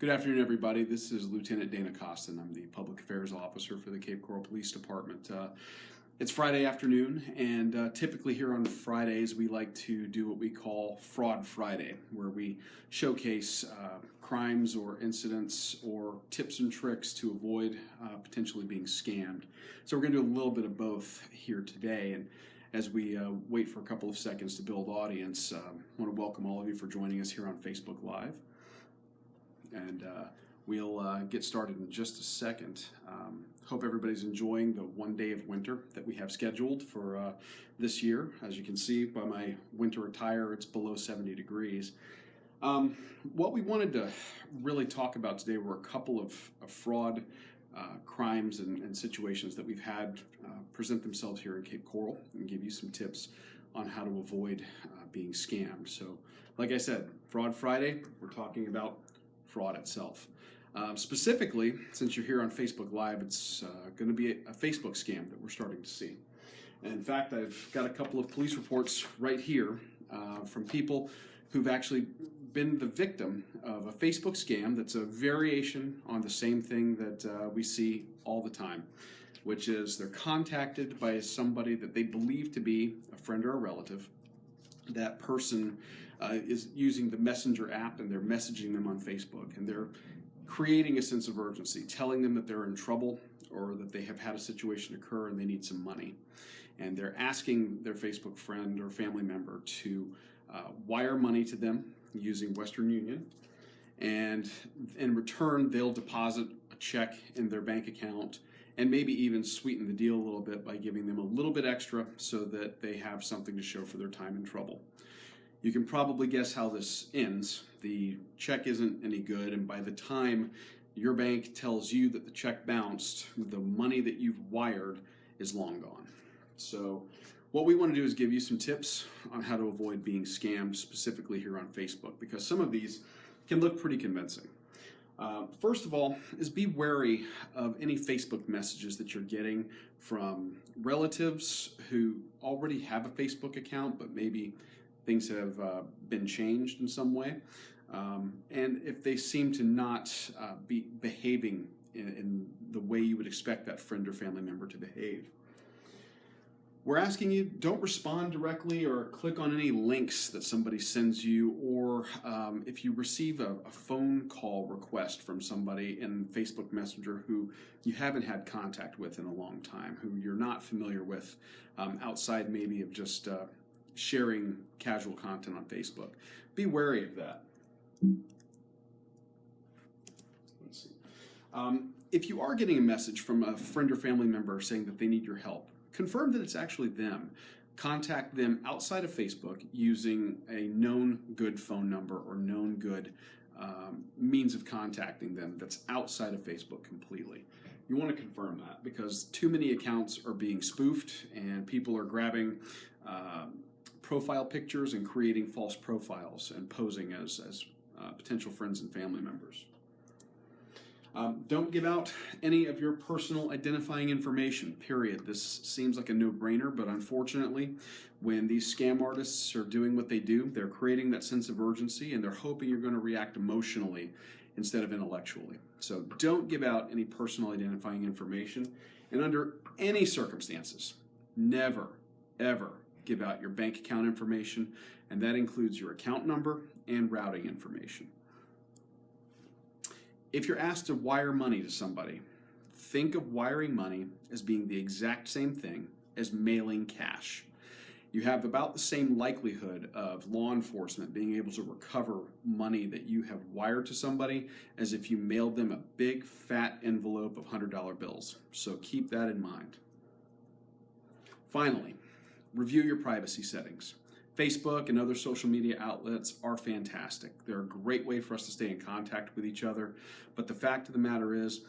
Good afternoon, everybody. This is Lieutenant Dana Costin. I'm the Public Affairs Officer for the Cape Coral Police Department. It's Friday afternoon, and typically here on Fridays we like to do what we call Fraud Friday, where we showcase crimes or incidents or tips and tricks to avoid potentially being scammed. So we're going to do a little bit of both here today. And as we wait for a couple of seconds to build audience, I want to welcome all of you for joining us here on Facebook Live. And we'll get started in just a second. Hope everybody's enjoying the one day of winter that we have scheduled for this year. As you can see by my winter attire, it's below 70 degrees. What we wanted to really talk about today were a couple of fraud crimes and situations that we've had present themselves here in Cape Coral, and give you some tips on how to avoid being scammed. So, like I said, Fraud Friday, we're talking about fraud itself. Specifically, since you're here on Facebook Live, it's going to be a Facebook scam that we're starting to see. And in fact, I've got a couple of police reports right here from people who've actually been the victim of a Facebook scam that's a variation on the same thing that we see all the time, which is they're contacted by somebody that they believe to be a friend or a relative. That person is using the Messenger app, and they're messaging them on Facebook, and they're creating a sense of urgency, telling them that they're in trouble or that they have had a situation occur and they need some money. And they're asking their Facebook friend or family member to wire money to them using Western Union. And in return, they'll deposit a check in their bank account and maybe even sweeten the deal a little bit by giving them a little bit extra so that they have something to show for their time in trouble. You can probably guess how this ends. The check isn't any good, and by the time your bank tells you that the check bounced, the money that you've wired is long gone. So what we want to do is give you some tips on how to avoid being scammed, specifically here on Facebook, because some of these can look pretty convincing. First of all, is be wary of any Facebook messages that you're getting from relatives who already have a Facebook account, but maybe things have been changed in some way. And if they seem to not be behaving in the way you would expect that friend or family member to behave. We're asking you, don't respond directly or click on any links that somebody sends you, or if you receive a phone call request from somebody in Facebook Messenger who you haven't had contact with in a long time, who you're not familiar with, outside maybe of just sharing casual content on Facebook. Be wary of that. Let's see. If you are getting a message from a friend or family member saying that they need your help, confirm that it's actually them. Contact them outside of Facebook using a known good phone number or known good means of contacting them that's outside of Facebook completely. You want to confirm that, because too many accounts are being spoofed and people are grabbing profile pictures and creating false profiles and posing as potential friends and family members. Don't give out any of your personal identifying information, period. This seems like a no-brainer, but unfortunately, when these scam artists are doing what they do, they're creating that sense of urgency, and they're hoping you're going to react emotionally instead of intellectually. So don't give out any personal identifying information, and under any circumstances, never, ever give out your bank account information, and that includes your account number and routing information. If you're asked to wire money to somebody, think of wiring money as being the exact same thing as mailing cash. You have about the same likelihood of law enforcement being able to recover money that you have wired to somebody as if you mailed them a big fat envelope of $100 bills. So keep that in mind. Finally, review your privacy settings. Facebook and other social media outlets are fantastic. They're a great way for us to stay in contact with each other. But the fact of the matter is,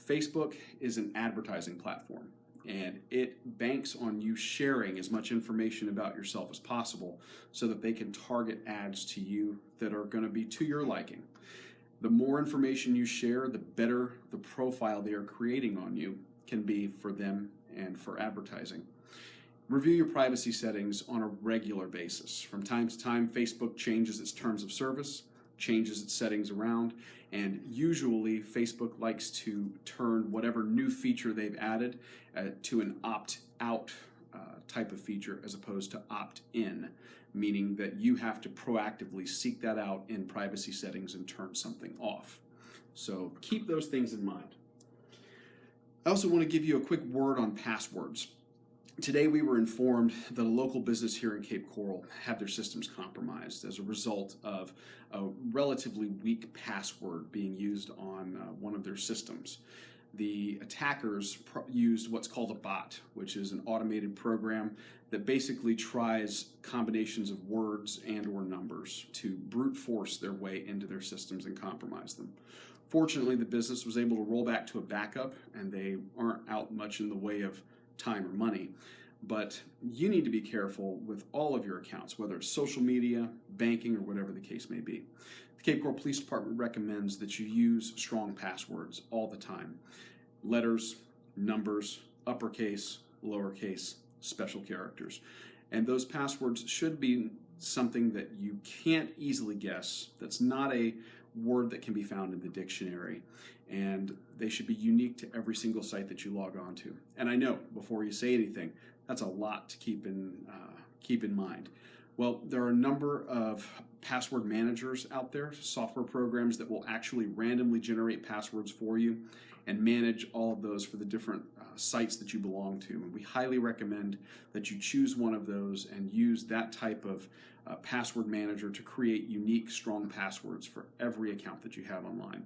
Facebook is an advertising platform, and it banks on you sharing as much information about yourself as possible so that they can target ads to you that are going to be to your liking. The more information you share, the better the profile they are creating on you can be for them and for advertising. Review your privacy settings on a regular basis. From time to time, Facebook changes its terms of service, changes its settings around, and usually Facebook likes to turn whatever new feature they've added to an opt-out type of feature as opposed to opt-in, meaning that you have to proactively seek that out in privacy settings and turn something off. So keep those things in mind. I also want to give you a quick word on passwords. Today we were informed that a local business here in Cape Coral had their systems compromised as a result of a relatively weak password being used on one of their systems. The attackers used what's called a bot, which is an automated program that basically tries combinations of words and or numbers to brute force their way into their systems and compromise them. Fortunately, the business was able to roll back to a backup, and they aren't out much in the way of time or money. But you need to be careful with all of your accounts, whether it's social media, banking, or whatever the case may be. The Cape Coral Police Department recommends that you use strong passwords all the time. Letters, numbers, uppercase, lowercase, special characters. And those passwords should be something that you can't easily guess, that's not a word that can be found in the dictionary, and they should be unique to every single site that you log on to. And I know, before you say anything, that's a lot to keep in mind. Well, there are a number of password managers out there, software programs that will actually randomly generate passwords for you and manage all of those for the different sites that you belong to. And we highly recommend that you choose one of those and use that type of password manager to create unique, strong passwords for every account that you have online.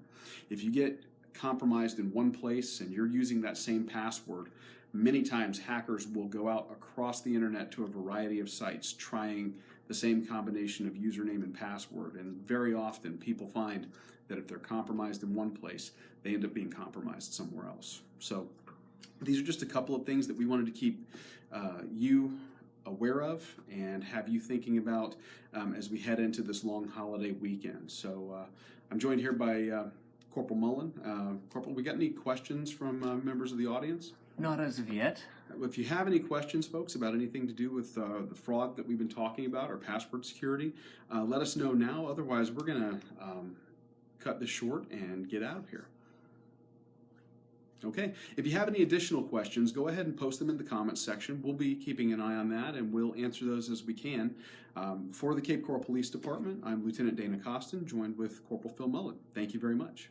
If you get compromised in one place and you're using that same password, many times hackers will go out across the internet to a variety of sites trying the same combination of username and password, and very often people find that if they're compromised in one place, they end up being compromised somewhere else. So these are just a couple of things that we wanted to keep you aware of and have you thinking about as we head into this long holiday weekend. So I'm joined here by Corporal Mullen. Corporal, we got any questions from members of the audience? Not as of yet. If you have any questions, folks, about anything to do with the fraud that we've been talking about or password security, let us know now. Otherwise, we're going to cut this short and get out of here. Okay, if you have any additional questions, go ahead and post them in the comments section. We'll be keeping an eye on that, and we'll answer those as we can. For the Cape Coral Police Department, I'm Lieutenant Dana Costin, joined with Corporal Phil Mullen. Thank you very much.